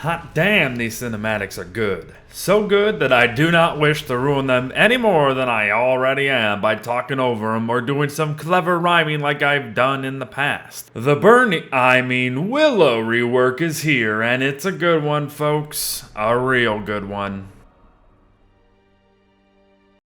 Hot damn, these cinematics are good. So good that I do not wish to ruin them any more than I already am by talking over them or doing some clever rhyming like I've done in the past. The Willow rework is here, and it's a good one, folks. A real good one.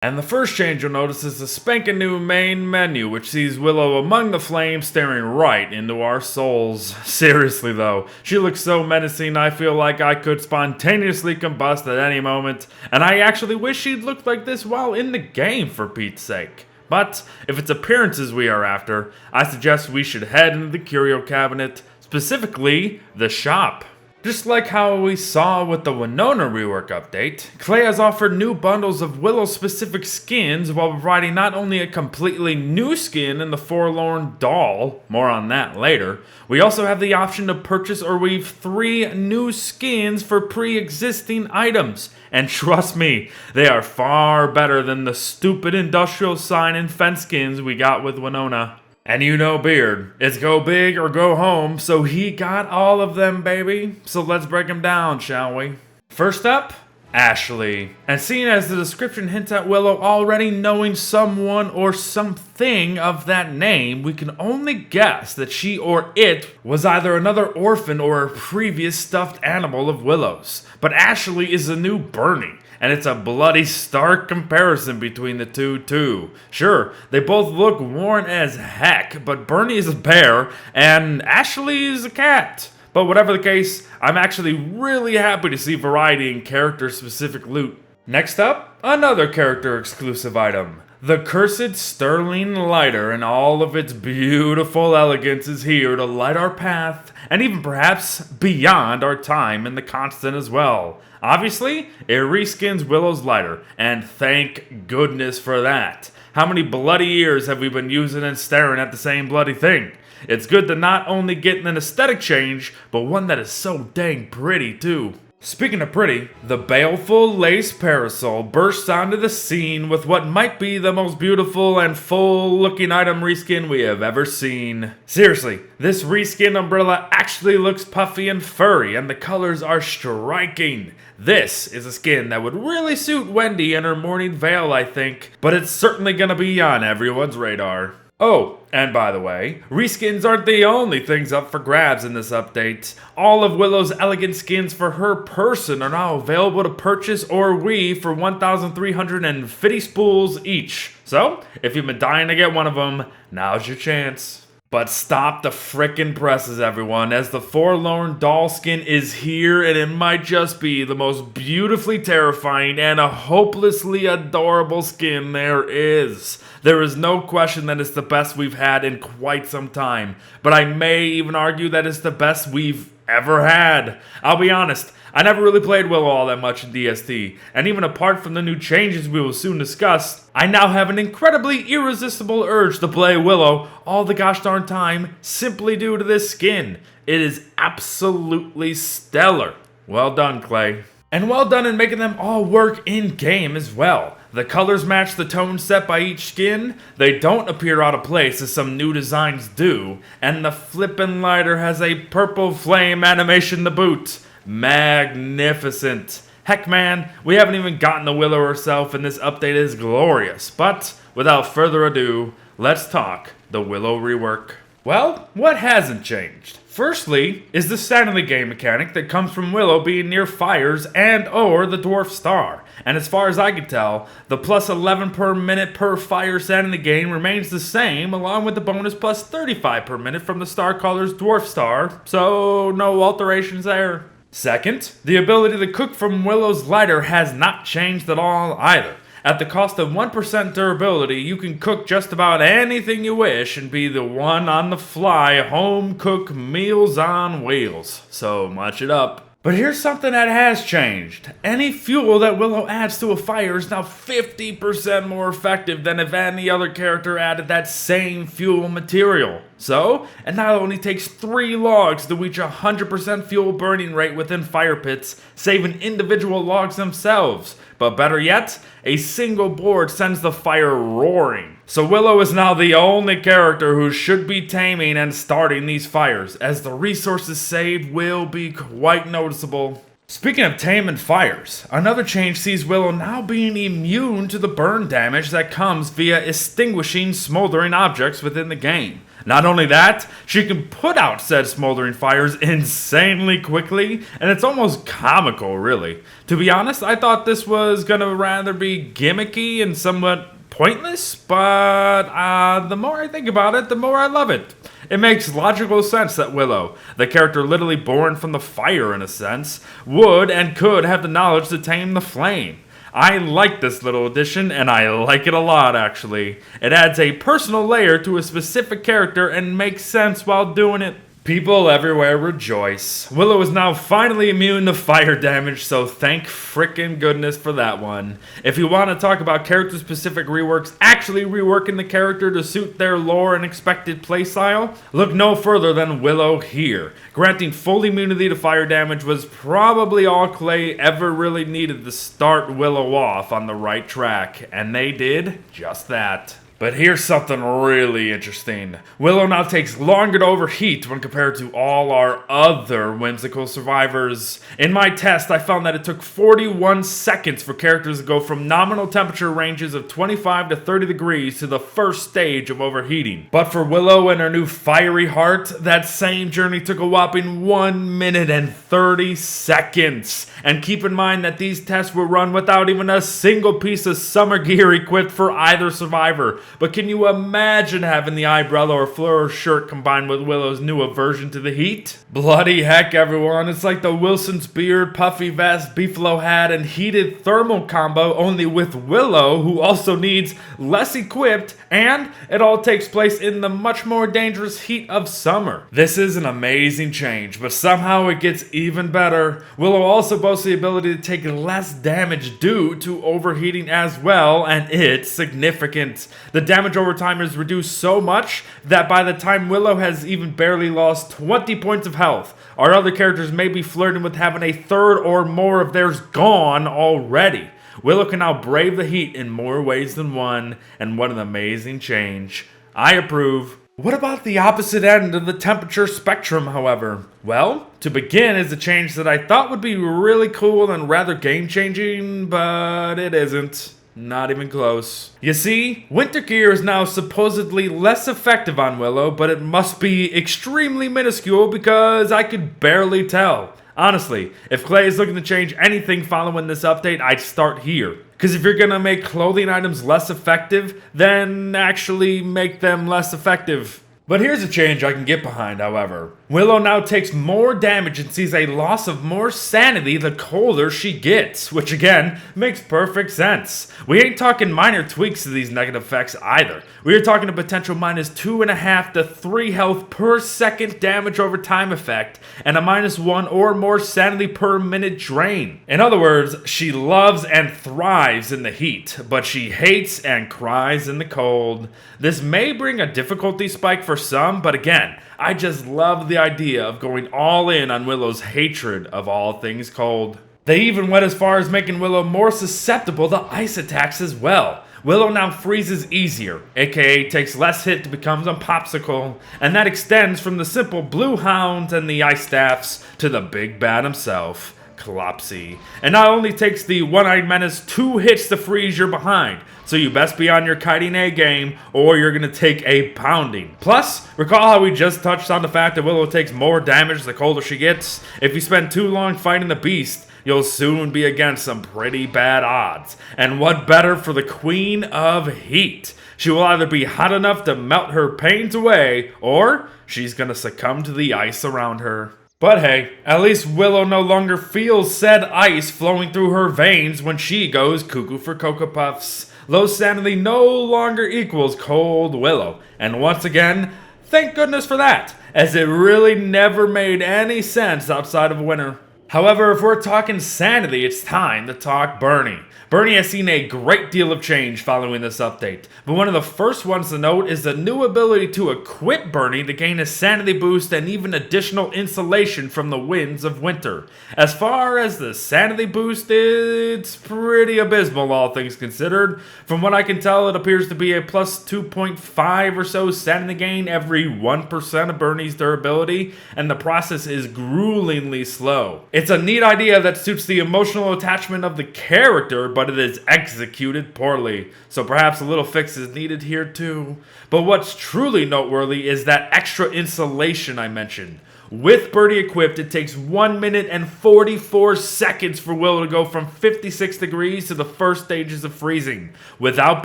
And the first change you'll notice is the spanking new main menu, which sees Willow among the flames staring right into our souls. Seriously though, she looks so menacing I feel like I could spontaneously combust at any moment, and I actually wish she'd looked like this while in the game, for Pete's sake. But if it's appearances we are after, I suggest we should head into the curio cabinet, specifically the shop. Just like how we saw with the Winona rework update, Clay has offered new bundles of Willow-specific skins while providing not only a completely new skin in the Forlorn doll, more on that later, we also have the option to purchase or weave 3 new skins for pre-existing items. And trust me, they are far better than the stupid industrial sign and fence skins we got with Winona. And you know Beard, it's go big or go home, so he got all of them, baby. So let's break them down, shall we? First up, Ashley. And seeing as the description hints at Willow already knowing someone or something of that name, we can only guess that she or it was either another orphan or a previous stuffed animal of Willow's. But Ashley is the new Bernie. And it's a bloody stark comparison between the two, too. Sure, they both look worn as heck, but Bernie is a bear, and Ashley is a cat. But whatever the case, I'm actually really happy to see variety in character-specific loot. Next up, another character-exclusive item. The cursed Sterling Lighter in all of its beautiful elegance is here to light our path, and even perhaps beyond our time in the Constant as well. Obviously, it reskins Willow's lighter, and thank goodness for that. How many bloody years have we been using and staring at the same bloody thing? It's good to not only get an aesthetic change, but one that is so dang pretty too. Speaking of pretty, the baleful lace parasol bursts onto the scene with what might be the most beautiful and full-looking item reskin we have ever seen. Seriously, this reskin umbrella actually looks puffy and furry, and the colors are striking. This is a skin that would really suit Wendy in her morning veil, I think, but it's certainly gonna be on everyone's radar. Oh, and by the way, reskins aren't the only things up for grabs in this update. All of Willow's elegant skins for her person are now available to purchase or weave for 1,350 spools each. So, if you've been dying to get one of them, now's your chance. But stop the frickin' presses, everyone, as the Forlorn doll skin is here, and it might just be the most beautifully terrifying and a hopelessly adorable skin there is. There is no question that it's the best we've had in quite some time, but I may even argue that it's the best we've ever had. I'll be honest, I never really played Willow all that much in DST, and even apart from the new changes we will soon discuss, I now have an incredibly irresistible urge to play Willow all the gosh darn time simply due to this skin. It is absolutely stellar. Well done, Clay. And well done in making them all work in-game as well. The colors match the tone set by each skin, they don't appear out of place as some new designs do, and the flippin' lighter has a purple flame animation to boot. Magnificent. Heck man, we haven't even gotten to Willow herself and this update is glorious. But without further ado, let's talk the Willow rework. Well, what hasn't changed? Firstly, is the sanity game mechanic that comes from Willow being near fires and or the dwarf star. And as far as I can tell, the plus 11 per minute per fire sanity gain remains the same, along with the bonus plus 35 per minute from the star color's dwarf star, so no alterations there. Second, the ability to cook from Willow's lighter has not changed at all either. At the cost of 1% durability, you can cook just about anything you wish and be the one on the fly home-cooked meals on wheels. So much it up. But here's something that has changed. Any fuel that Willow adds to a fire is now 50% more effective than if any other character added that same fuel material. So, it not only takes 3 logs to reach 100% fuel burning rate within fire pits, saving individual logs themselves, but better yet, a single board sends the fire roaring. So Willow is now the only character who should be taming and starting these fires, as the resources saved will be quite noticeable. Speaking of taming fires, another change sees Willow now being immune to the burn damage that comes via extinguishing smoldering objects within the game. Not only that, she can put out said smoldering fires insanely quickly, and it's almost comical, really. To be honest, I thought this was gonna rather be gimmicky and somewhat pointless, but the more I think about it, the more I love it. It makes logical sense that Willow, the character literally born from the fire in a sense, would and could have the knowledge to tame the flame. I like this little addition, and I like it a lot, actually. It adds a personal layer to a specific character and makes sense while doing it. People everywhere rejoice. Willow is now finally immune to fire damage, so thank frickin' goodness for that one. If you want to talk about character-specific reworks actually reworking the character to suit their lore and expected playstyle, look no further than Willow here. Granting full immunity to fire damage was probably all Clay ever really needed to start Willow off on the right track, and they did just that. But here's something really interesting. Willow now takes longer to overheat when compared to all our other whimsical survivors. In my test, I found that it took 41 seconds for characters to go from nominal temperature ranges of 25 to 30 degrees to the first stage of overheating. But for Willow and her new fiery heart, that same journey took a whopping 1 minute and 30 seconds. And keep in mind that these tests were run without even a single piece of summer gear equipped for either survivor. But can you imagine having the eyebrow or fleur shirt combined with Willow's new aversion to the heat? Bloody heck, everyone. It's like the Wilson's beard, puffy vest, beefalo hat, and heated thermal combo, only with Willow, who also needs less equipped, and it all takes place in the much more dangerous heat of summer. This is an amazing change, but somehow it gets even better. Willow also boasts the ability to take less damage due to overheating as well, and it's significant. The damage over time is reduced so much that by the time Willow has even barely lost 20 points of health, our other characters may be flirting with having a third or more of theirs gone already. Willow can now brave the heat in more ways than one, and what an amazing change. I approve. What about the opposite end of the temperature spectrum, however? Well, to begin is a change that I thought would be really cool and rather game-changing, but it isn't. Not even close. You see, winter gear is now supposedly less effective on Willow, but it must be extremely minuscule because I could barely tell. Honestly, if Clay is looking to change anything following this update, I'd start here. Because if you're gonna make clothing items less effective, then actually make them less effective. But here's a change I can get behind, however. Willow now takes more damage and sees a loss of more sanity the colder she gets, which again, makes perfect sense. We ain't talking minor tweaks to these negative effects either. We are talking a potential minus 2.5 to 3 health per second damage over time effect, and a minus 1 or more sanity per minute drain. In other words, she loves and thrives in the heat, but she hates and cries in the cold. This may bring a difficulty spike for some, but again, I just love the idea of going all in on Willow's hatred of all things cold. They even went as far as making Willow more susceptible to ice attacks as well. Willow now freezes easier, aka takes less hit to become a popsicle, and that extends from the simple blue hounds and the ice staffs to the big bad himself, Clopsy. And not only takes the one-eyed menace 2 hits to freeze your behind, so you best be on your kiting A game or you're gonna take a pounding. Plus, recall how we just touched on the fact that Willow takes more damage the colder she gets? If you spend too long fighting the beast, you'll soon be against some pretty bad odds. And what better for the Queen of Heat? She will either be hot enough to melt her pains away, or she's gonna succumb to the ice around her. But hey, at least Willow no longer feels said ice flowing through her veins when she goes cuckoo for Cocoa Puffs. Low sanity no longer equals cold Willow. And once again, thank goodness for that, as it really never made any sense outside of winter. However, if we're talking sanity, it's time to talk Bernie. Bernie has seen a great deal of change following this update, but one of the first ones to note is the new ability to equip Bernie to gain a sanity boost and even additional insulation from the winds of winter. As far as the sanity boost, it's pretty abysmal, all things considered. From what I can tell, it appears to be a plus 2.5 or so sanity gain every 1% of Bernie's durability, and the process is gruelingly slow. It's a neat idea that suits the emotional attachment of the character, but it is executed poorly, so perhaps a little fix is needed here too. But what's truly noteworthy is that extra insulation I mentioned. With Bernie equipped, it takes 1 minute and 44 seconds for Willow to go from 56 degrees to the first stages of freezing. Without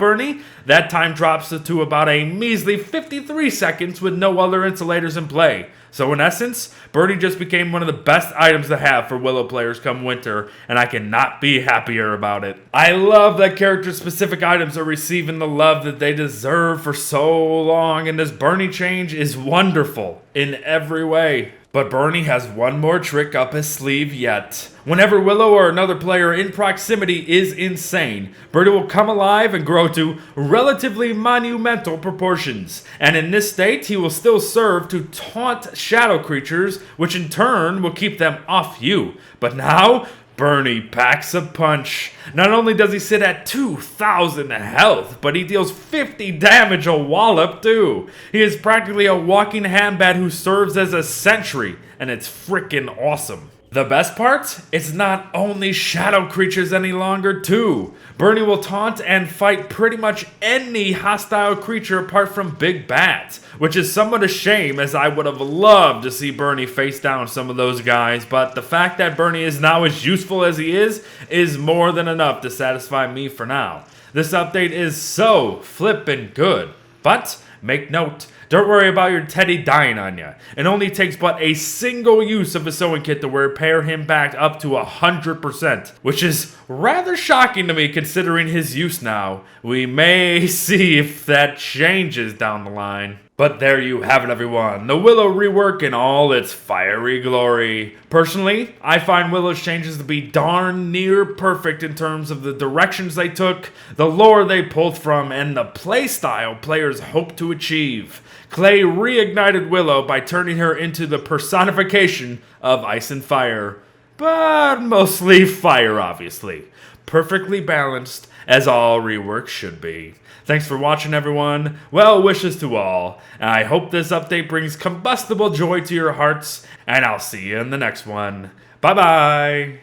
Bernie, that time drops to about a measly 53 seconds with no other insulators in play. So in essence, Bernie just became one of the best items to have for Willow players come winter, and I cannot be happier about it. I love that character-specific items are receiving the love that they deserve for so long, and this Bernie change is wonderful in every way. But Bernie has one more trick up his sleeve yet. Whenever Willow or another player in proximity is insane, Bernie will come alive and grow to relatively monumental proportions. And in this state, he will still serve to taunt shadow creatures, which in turn will keep them off you. But now, Bernie packs a punch. Not only does he sit at 2,000 health, but he deals 50 damage a wallop too. He is practically a walking handbat who serves as a sentry, and it's freaking awesome. The best part? It's not only shadow creatures any longer too. Bernie will taunt and fight pretty much any hostile creature apart from big bats, which is somewhat a shame as I would have loved to see Bernie face down some of those guys, but the fact that Bernie is now as useful as he is more than enough to satisfy me for now. This update is so flippin' good, but make note, don't worry about your teddy dying on you. It only takes but a single use of a sewing kit to repair him back up to 100%, which is rather shocking to me considering his use now. We may see if that changes down the line. But there you have it, everyone. The Willow rework in all its fiery glory. Personally, I find Willow's changes to be darn near perfect in terms of the directions they took, the lore they pulled from, and the playstyle players hope to achieve. Clay reignited Willow by turning her into the personification of ice and fire. But mostly fire, obviously. Perfectly balanced, as all reworks should be. Thanks for watching, everyone. Well wishes to all. And I hope this update brings combustible joy to your hearts. And I'll see you in the next one. Bye-bye.